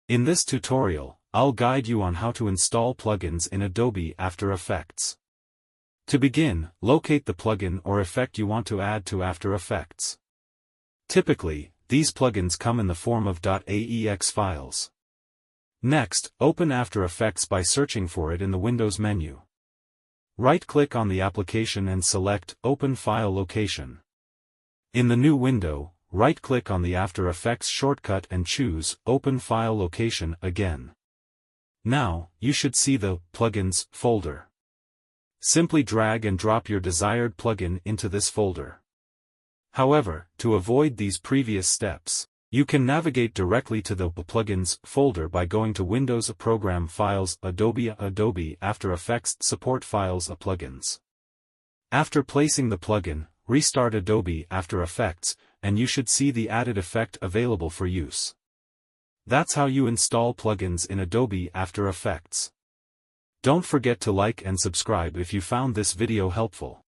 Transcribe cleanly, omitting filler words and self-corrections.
In this tutorial, I'll guide you on how to install plugins in Adobe After Effects. To begin, locate the plugin or effect you want to add to After Effects. Typically, these plugins come in the form of .aex files. Next, open After Effects by searching for it in the Windows menu. Right-click on the application and select Open File Location. In the new window, right-click on the After Effects shortcut and choose Open File Location again. Now, you should see the Plugins folder. Simply drag and drop your desired plugin into this folder. However, to avoid these previous steps, you can navigate directly to the Plugins folder by going to Windows Program Files Adobe After Effects Support Files Plugins. After placing the plugin, restart Adobe After Effects, and you should see the added effect available for use. That's how you install plugins in Adobe After Effects. Don't forget to like and subscribe if you found this video helpful.